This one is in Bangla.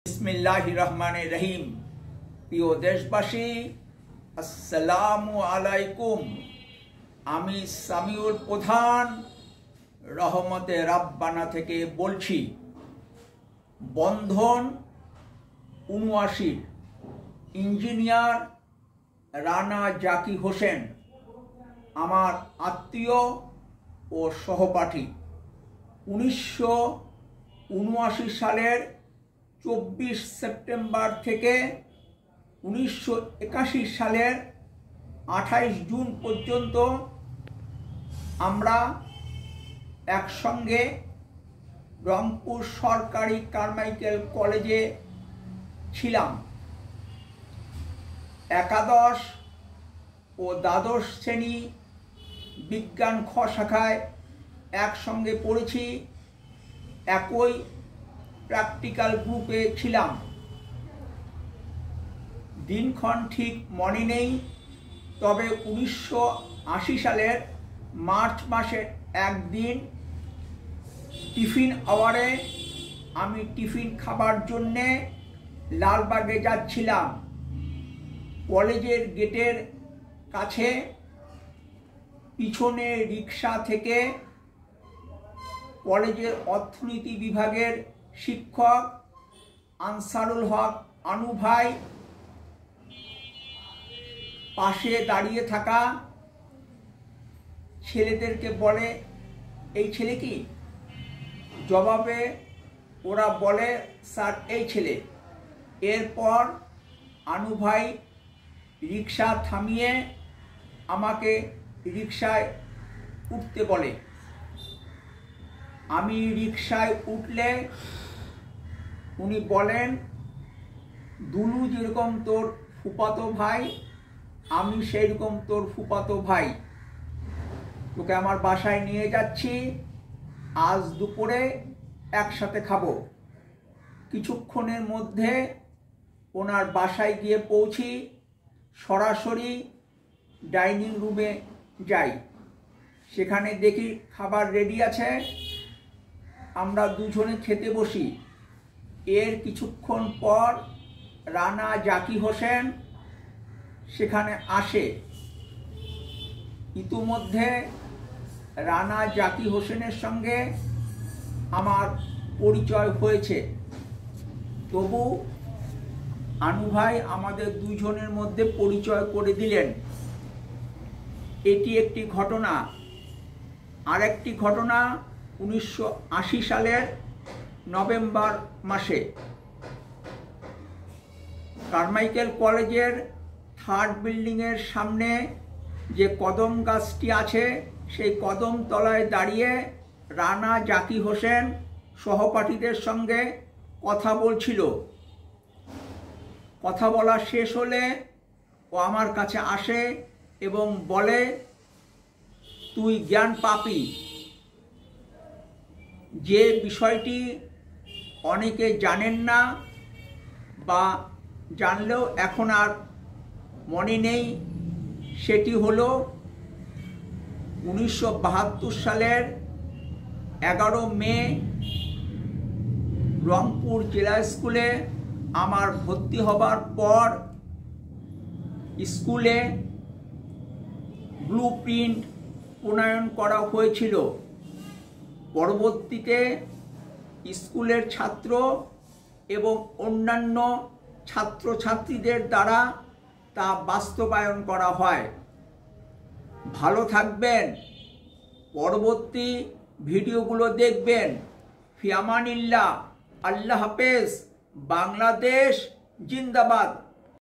বিসমিল্লাহির রহমানির রহিম। প্রিয় দেশবাসী, আসসালামু আলাইকুম। আমি সামিউল প্রধান রহমতে রাব্বানা থেকে বলছি। বন্ধন ৭৯ ইঞ্জিনিয়ার রানা জাকি হোসেন আমার আত্মীয় ও সহপাঠী। ১৯৭৯ সালের ২৪ সেপ্টেম্বর থেকে ১৯৮১ সালের ২৮ জুন পর্যন্ত আমরা একসঙ্গে রংপুর সরকারি কারমাইকেল কলেজে ছিলাম। একাদশ ও দ্বাদশ শ্রেণী বিজ্ঞান খ শাখায় একসঙ্গে পড়েছি, একই প্র্যাকটিক্যাল গ্রুপে ছিলাম। দিনক্ষণ ঠিক মনে নেই, তবে ১৯৮০ সালের মার্চ মাসের একদিন টিফিন আওয়ারে আমি টিফিন খাবার জন্যে লালবাগে যাচ্ছিলাম। কলেজের গেটের কাছে পিছনে রিক্সা থেকে কলেজের অর্থনীতি বিভাগের শিক্ষক আনসারুল হক আনু ভাই পাশে দাঁড়িয়ে থাকা ছেলেদেরকে বলে, এই ছেলে কি? জবাবে ওরা বলে, স্যার এই ছেলে। এরপর আনু ভাই রিক্সা থামিয়ে আমাকে রিক্সায় উঠতে বলে। আমি রিক্সায় উঠলে উনি বলেন, দুলু যেরকম তোর ফুফাতো ভাই, আমি সেই রকম তোর ফুফাতো ভাই। তোকে আমার বাসায় নিয়ে যাচ্ছি, আজ দুপুরে একসাথে খাবো। কিছুক্ষণের মধ্যে ওনার বাসায় গিয়ে পৌঁছি, সরাসরি ডাইনিং রুমে যাই। সেখানে দেখি খাবার রেডি আছে, আমরা দুজনে খেতে বসি। এর কিছুক্ষণ পর রানা জাকি হোসেন সেখানে আসে। ইতিমধ্যে রানা জাকি হোসেনের সঙ্গে আমার পরিচয় হয়েছে, তবু আনু ভাই আমাদের দুজনের মধ্যে পরিচয় করে দিলেন। এটি একটি ঘটনা। আরেকটি ঘটনা ১৯৮০ সালের নভেম্বর মাসে কারমাইকেল কলেজের থার্ড বিল্ডিংয়ের সামনে যে কদম গাছটি আছে, সেই কদম তলায় দাঁড়িয়ে রানা জাকি হোসেন সহপাঠীদের সঙ্গে কথা বলছিল। কথা বলা শেষ হলে ও আমার কাছে আসে এবং বলে, তুই জ্ঞান পাপি। যে বিষয়টি অনেকে জানেন না বা জানলেও এখন আর মনে নেই, সেটি হলো ১৯৭২ সালের ১১ মে রংপুর জেলা স্কুলে আমার ভর্তি হবার পর স্কুলে ব্লু প্রিন্ট প্রণয়ন করা হয়েছিল। পরবর্তীতে স্কুলের ছাত্র এবং অন্যান্য ছাত্রছাত্রীদের দ্বারা তা বাস্তবায়ন করা হয়। ভালো থাকবেন, পরবর্তী ভিডিওগুলো দেখবেন। ফি আমানিল্লাহ, আল্লাহ হাফেজ। বাংলাদেশ জিন্দাবাদ।